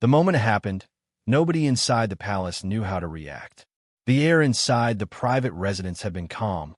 The moment it happened, nobody inside the palace knew how to react. The air inside the private residence had been calm,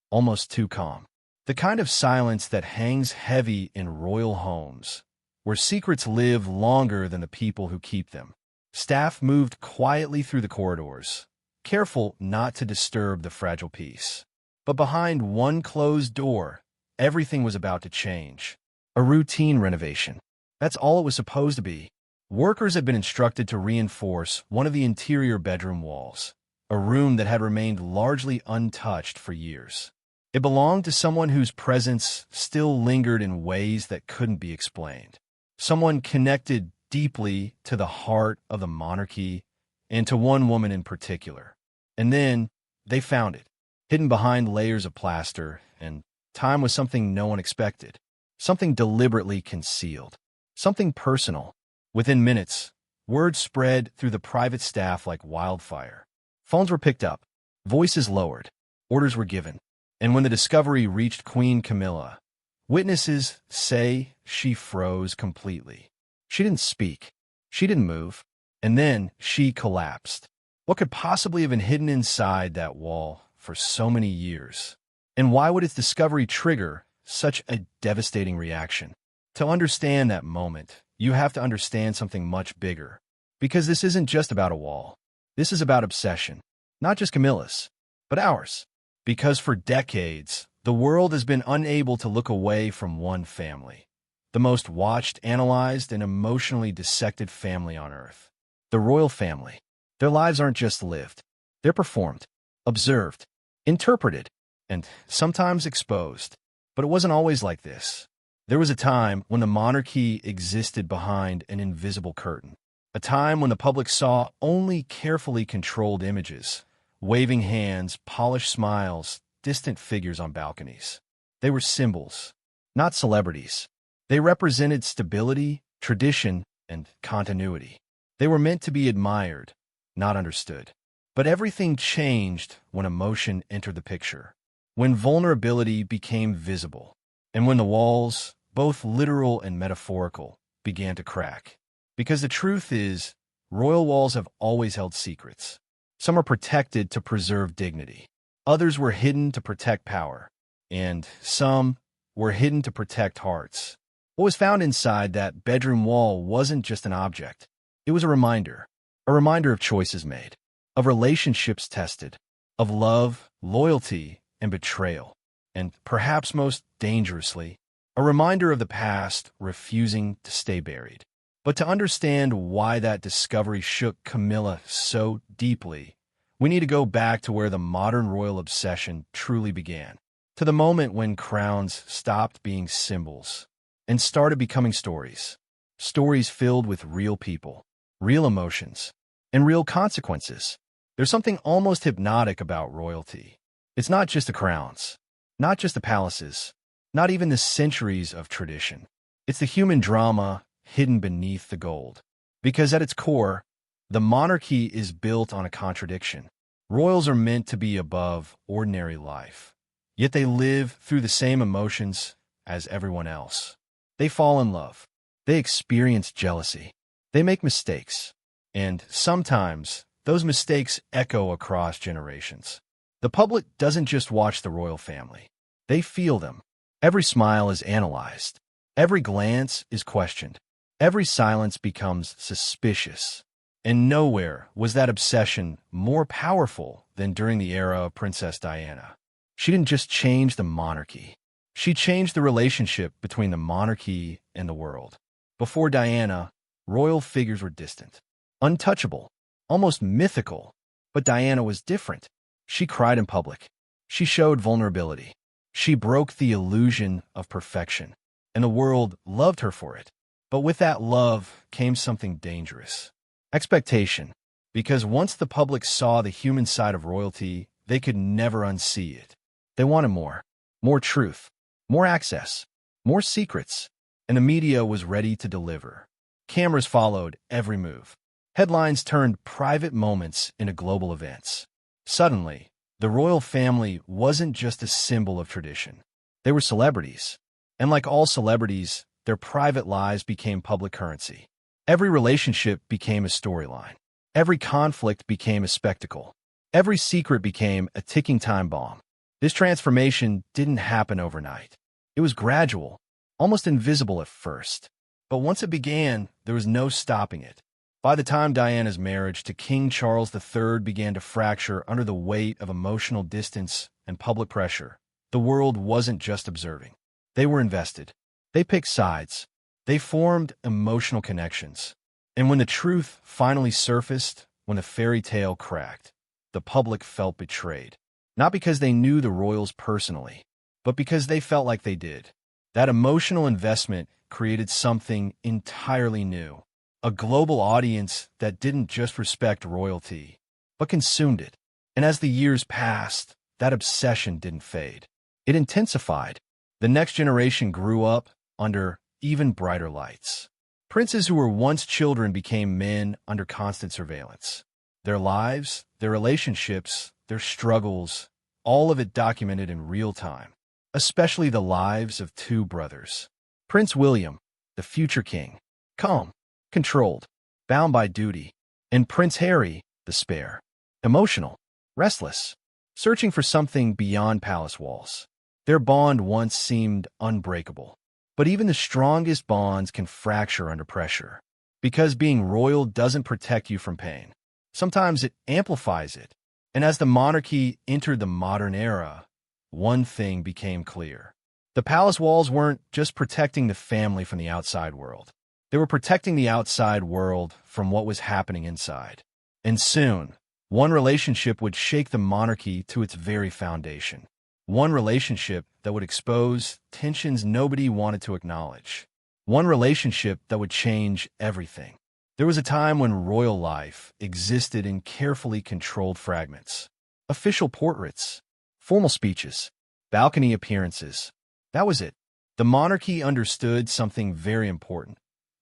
almost too calm. The kind of silence that hangs heavy in royal homes, where secrets live longer than the people who keep them. Staff moved quietly through the corridors, careful not to disturb the fragile peace. But behind one closed door, everything was about to change. A routine renovation. That's all it was supposed to be. Workers had been instructed to reinforce one of the interior bedroom walls, a room that had remained largely untouched for years. It belonged to someone whose presence still lingered in ways that couldn't be explained. Someone connected deeply to the heart of the monarchy and to one woman in particular. And then they found it, hidden behind layers of plaster, and time was something no one expected, something deliberately concealed, something personal. Within minutes, word spread through the private staff like wildfire. Phones were picked up, voices lowered, orders were given. And when the discovery reached Queen Camilla, witnesses say she froze completely. She didn't speak. She didn't move. And then she collapsed. What could possibly have been hidden inside that wall for so many years? And why would its discovery trigger such a devastating reaction? To understand that moment, you have to understand something much bigger. Because this isn't just about a wall. This is about obsession. Not just Camilla's, but ours. Because for decades, the world has been unable to look away from one family. The most watched, analyzed, and emotionally dissected family on Earth. The royal family. Their lives aren't just lived. They're performed, observed, interpreted, and sometimes exposed. But it wasn't always like this. There was a time when the monarchy existed behind an invisible curtain. A time when the public saw only carefully controlled images, waving hands, polished smiles, distant figures on balconies. They were symbols, not celebrities. They represented stability, tradition, and continuity. They were meant to be admired, not understood. But everything changed when emotion entered the picture, when vulnerability became visible, and when the walls, both literal and metaphorical, began to crack. Because the truth is, royal walls have always held secrets. Some are protected to preserve dignity. Others were hidden to protect power. And some were hidden to protect hearts. What was found inside that bedroom wall wasn't just an object. It was a reminder of choices made, of relationships tested, of love, loyalty, and betrayal. And perhaps most dangerously, a reminder of the past refusing to stay buried. But to understand why that discovery shook Camilla so deeply, we need to go back to where the modern royal obsession truly began. To the moment when crowns stopped being symbols and started becoming stories. Stories filled with real people, real emotions, and real consequences. There's something almost hypnotic about royalty. It's not just the crowns, not just the palaces, not even the centuries of tradition. It's the human drama hidden beneath the gold. Because at its core, the monarchy is built on a contradiction. Royals are meant to be above ordinary life, yet they live through the same emotions as everyone else. They fall in love. They experience jealousy. They make mistakes. And sometimes, those mistakes echo across generations. The public doesn't just watch the royal family. They feel them. Every smile is analyzed. Every glance is questioned. Every silence becomes suspicious. And nowhere was that obsession more powerful than during the era of Princess Diana. She didn't just change the monarchy. She changed the relationship between the monarchy and the world. Before Diana, royal figures were distant, untouchable, almost mythical. But Diana was different. She cried in public. She showed vulnerability. She broke the illusion of perfection, and the world loved her for it. But with that love came something dangerous. Expectation. Because once the public saw the human side of royalty, they could never unsee it. They wanted more. More truth. More access. More secrets. And the media was ready to deliver. Cameras followed every move. Headlines turned private moments into global events. Suddenly, the royal family wasn't just a symbol of tradition. They were celebrities. And like all celebrities, their private lives became public currency. Every relationship became a storyline. Every conflict became a spectacle. Every secret became a ticking time bomb. This transformation didn't happen overnight. It was gradual, almost invisible at first. But once it began, there was no stopping it. By the time Diana's marriage to King Charles III began to fracture under the weight of emotional distance and public pressure, the world wasn't just observing. They were invested. They picked sides. They formed emotional connections. And when the truth finally surfaced, when the fairy tale cracked, the public felt betrayed. Not because they knew the royals personally, but because they felt like they did. That emotional investment created something entirely new. A global audience that didn't just respect royalty, but consumed it. And as the years passed, that obsession didn't fade. It intensified. The next generation grew up under even brighter lights. Princes who were once children became men under constant surveillance. Their lives, their relationships, their struggles, all of it documented in real time. Especially the lives of two brothers. Prince William, the future king, calm, controlled, bound by duty, and Prince Harry, the spare, emotional, restless, searching for something beyond palace walls. Their bond once seemed unbreakable. But even the strongest bonds can fracture under pressure. Because being royal doesn't protect you from pain. Sometimes it amplifies it. And as the monarchy entered the modern era, one thing became clear. The palace walls weren't just protecting the family from the outside world. They were protecting the outside world from what was happening inside. And soon, one relationship would shake the monarchy to its very foundation. One relationship that would expose tensions nobody wanted to acknowledge. One relationship that would change everything. There was a time when royal life existed in carefully controlled fragments. Official portraits, formal speeches, balcony appearances. That was it. The monarchy understood something very important.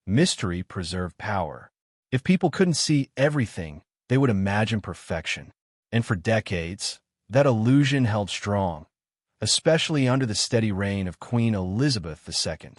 Mystery preserved power. If people couldn't see everything, they would imagine perfection. And for decades, that illusion held strong, especially under the steady reign of Queen Elizabeth II.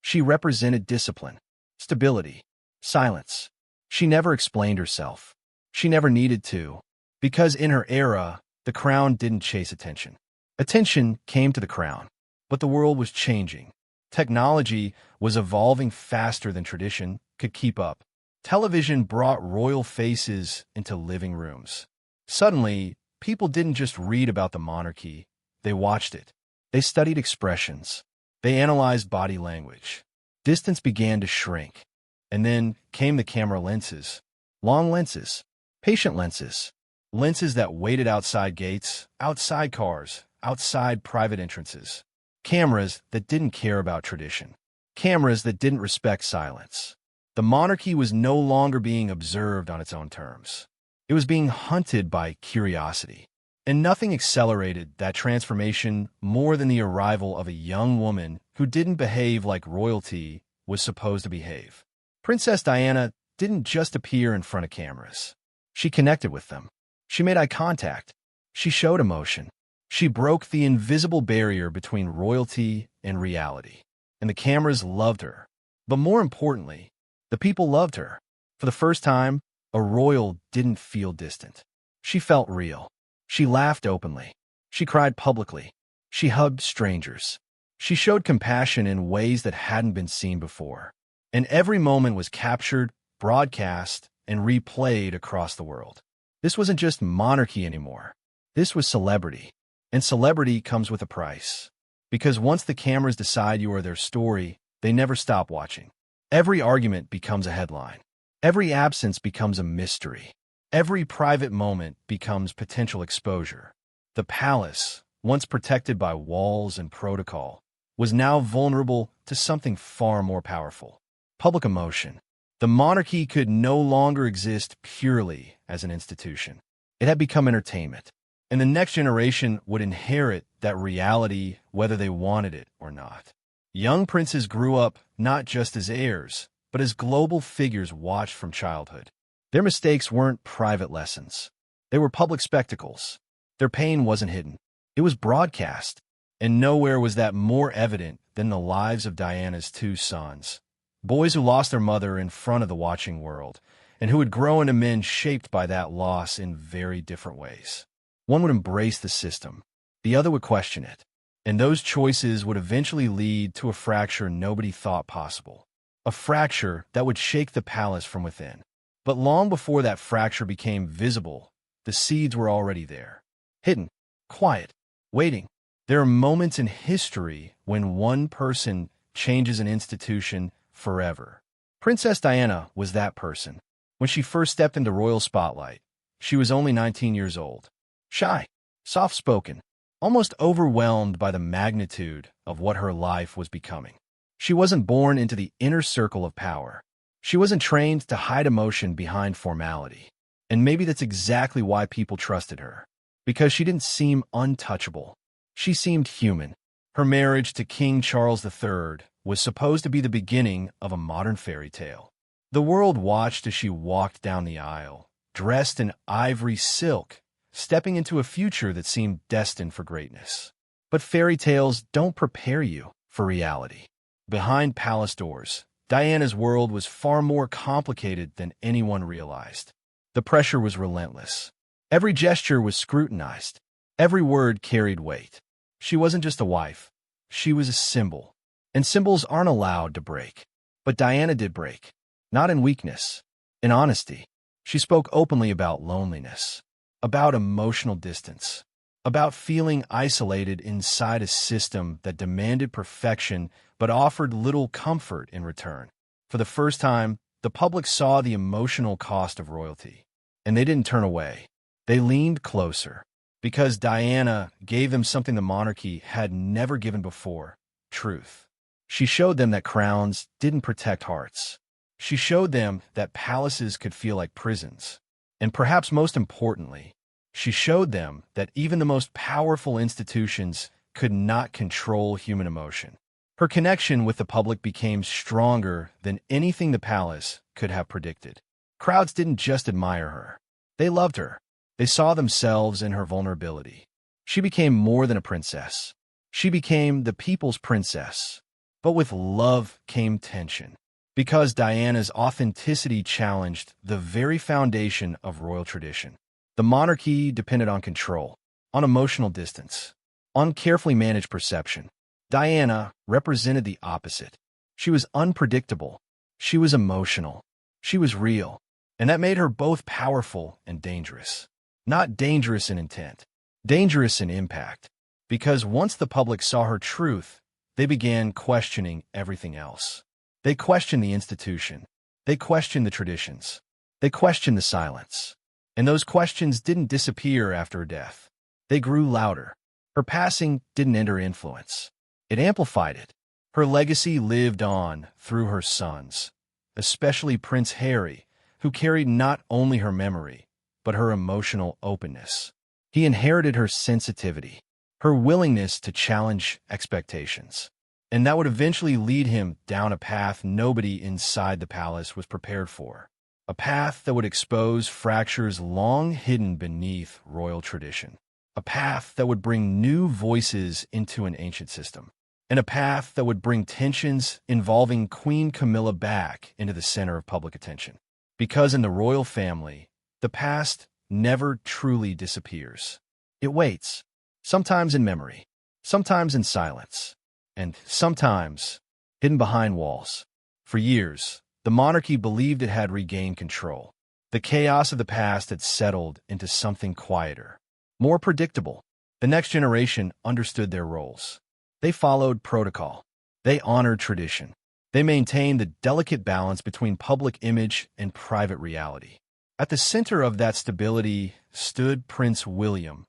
She represented discipline, stability, silence. She never explained herself. She never needed to, because in her era, the crown didn't chase attention. Attention came to the crown, but the world was changing. Technology was evolving faster than tradition could keep up. Television brought royal faces into living rooms. Suddenly, people didn't just read about the monarchy, they watched it. They studied expressions. They analyzed body language. Distance began to shrink. And then came the camera lenses. Long lenses. Patient lenses. Lenses that waited outside gates, outside cars, outside private entrances. Cameras that didn't care about tradition. Cameras that didn't respect silence. The monarchy was no longer being observed on its own terms. It was being hunted by curiosity. And nothing accelerated that transformation more than the arrival of a young woman who didn't behave like royalty was supposed to behave. Princess Diana didn't just appear in front of cameras. She connected with them. She made eye contact. She showed emotion. She broke the invisible barrier between royalty and reality. And the cameras loved her. But more importantly, the people loved her. For the first time, a royal didn't feel distant. She felt real. She laughed openly. She cried publicly. She hugged strangers. She showed compassion in ways that hadn't been seen before. And every moment was captured, broadcast, and replayed across the world. This wasn't just monarchy anymore. This was celebrity. And celebrity comes with a price. Because once the cameras decide you are their story, they never stop watching. Every argument becomes a headline. Every absence becomes a mystery. Every private moment becomes potential exposure. The palace, once protected by walls and protocol, was now vulnerable to something far more powerful. Public emotion. The monarchy could no longer exist purely as an institution. It had become entertainment. And the next generation would inherit that reality whether they wanted it or not. Young princes grew up not just as heirs, but as global figures watched from childhood. Their mistakes weren't private lessons. They were public spectacles. Their pain wasn't hidden. It was broadcast. And nowhere was that more evident than the lives of Diana's two sons, Boys who lost their mother in front of the watching world, and who would grow into men shaped by that loss in very different ways. One would embrace the system, the other would question it, and those choices would eventually lead to a fracture nobody thought possible. A fracture that would shake the palace from within. But long before that fracture became visible, the seeds were already there. Hidden, quiet, waiting. There are moments in history when one person changes an institution forever. Princess Diana was that person. When she first stepped into royal spotlight, she was only 19 years old. Shy, soft-spoken, almost overwhelmed by the magnitude of what her life was becoming. She wasn't born into the inner circle of power. She wasn't trained to hide emotion behind formality. And maybe that's exactly why people trusted her. Because she didn't seem untouchable. She seemed human. Her marriage to King Charles III was supposed to be the beginning of a modern fairy tale. The world watched as she walked down the aisle, dressed in ivory silk, stepping into a future that seemed destined for greatness. But fairy tales don't prepare you for reality. Behind palace doors, Diana's world was far more complicated than anyone realized. The pressure was relentless. Every gesture was scrutinized. Every word carried weight. She wasn't just a wife. She was a symbol. And symbols aren't allowed to break. But Diana did break. Not in weakness, in honesty. She spoke openly about loneliness, about emotional distance, about feeling isolated inside a system that demanded perfection but offered little comfort in return. For the first time, the public saw the emotional cost of royalty. And they didn't turn away. They leaned closer. Because Diana gave them something the monarchy had never given before: truth. She showed them that crowns didn't protect hearts. She showed them that palaces could feel like prisons. And perhaps most importantly, she showed them that even the most powerful institutions could not control human emotion. Her connection with the public became stronger than anything the palace could have predicted. Crowds didn't just admire her. They loved her. They saw themselves in her vulnerability. She became more than a princess. She became the people's princess. But with love came tension. Because Diana's authenticity challenged the very foundation of royal tradition. The monarchy depended on control, on emotional distance, on carefully managed perception. Diana represented the opposite. She was unpredictable. She was emotional. She was real. And that made her both powerful and dangerous. Not dangerous in intent, dangerous in impact. Because once the public saw her truth, they began questioning everything else. They questioned the institution. They questioned the traditions. They questioned the silence. And those questions didn't disappear after her death. They grew louder. Her passing didn't end her influence. It amplified it. Her legacy lived on through her sons, especially Prince Harry, who carried not only her memory, but her emotional openness. He inherited her sensitivity, her willingness to challenge expectations. And that would eventually lead him down a path nobody inside the palace was prepared for. A path that would expose fractures long hidden beneath royal tradition. A path that would bring new voices into an ancient system. And a path that would bring tensions involving Queen Camilla back into the center of public attention. Because in the royal family, the past never truly disappears. It waits, sometimes in memory, sometimes in silence, and sometimes hidden behind walls. For years, the monarchy believed it had regained control. The chaos of the past had settled into something quieter, more predictable. The next generation understood their roles. They followed protocol. They honored tradition. They maintained the delicate balance between public image and private reality. At the center of that stability stood Prince William,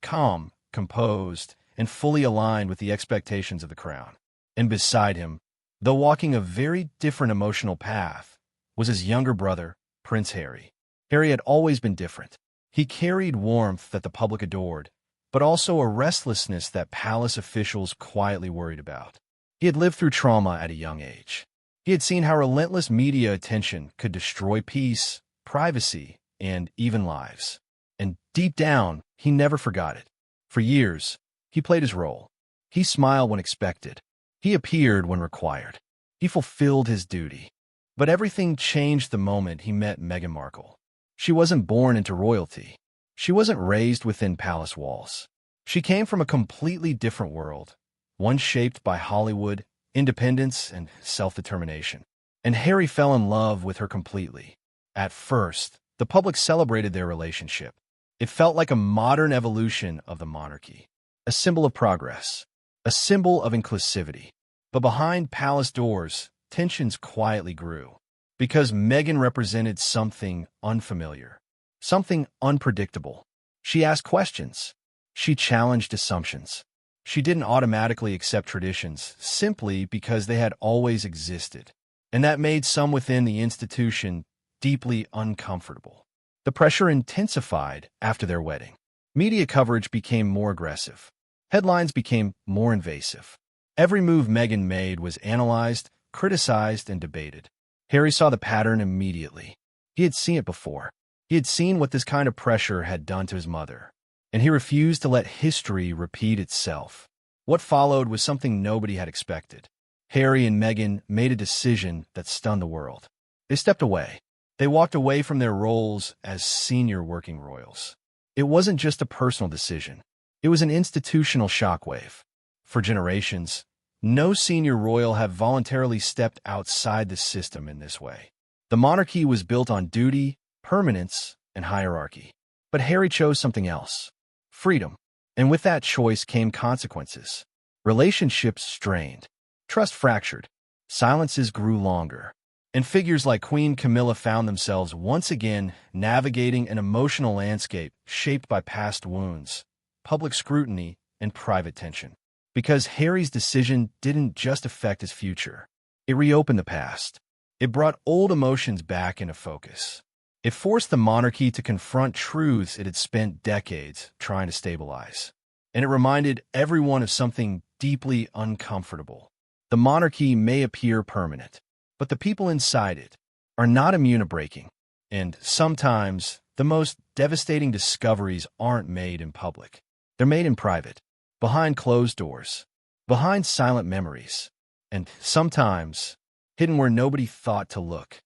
calm, composed, and fully aligned with the expectations of the crown. And beside him, though walking a very different emotional path, was his younger brother, Prince Harry. Harry had always been different. He carried warmth that the public adored, but also a restlessness that palace officials quietly worried about. He had lived through trauma at a young age. He had seen how relentless media attention could destroy peace, privacy, and even lives. And deep down, he never forgot it. For years, he played his role. He smiled when expected. He appeared when required. He fulfilled his duty. But everything changed the moment he met Meghan Markle. She wasn't born into royalty. She wasn't raised within palace walls. She came from a completely different world, one shaped by Hollywood, independence, and self-determination. And Harry fell in love with her completely. At first, the public celebrated their relationship. It felt like a modern evolution of the monarchy, a symbol of progress, a symbol of inclusivity. But behind palace doors, tensions quietly grew, because Meghan represented something unfamiliar, something unpredictable. She asked questions. She challenged assumptions. She didn't automatically accept traditions simply because they had always existed, and that made some within the institution deeply uncomfortable. The pressure intensified after their wedding. Media coverage became more aggressive. Headlines became more invasive. Every move Meghan made was analyzed, criticized, and debated. Harry saw the pattern immediately. He had seen it before. He had seen what this kind of pressure had done to his mother, and he refused to let history repeat itself. What followed was something nobody had expected. Harry and Meghan made a decision that stunned the world. They stepped away. They walked away from their roles as senior working royals. It wasn't just a personal decision. It was an institutional shockwave. For generations, no senior royal have voluntarily stepped outside the system in this way. The monarchy was built on duty, permanence, and hierarchy. But Harry chose something else: freedom. And with that choice came consequences. Relationships strained. Trust fractured. Silences grew longer. And figures like Queen Camilla found themselves once again navigating an emotional landscape shaped by past wounds, public scrutiny, and private tension. Because Harry's decision didn't just affect his future. It reopened the past. It brought old emotions back into focus. It forced the monarchy to confront truths it had spent decades trying to stabilize. And it reminded everyone of something deeply uncomfortable. The monarchy may appear permanent, but the people inside it are not immune to breaking. And sometimes, the most devastating discoveries aren't made in public. They're made in private, behind closed doors, behind silent memories, and sometimes hidden where nobody thought to look.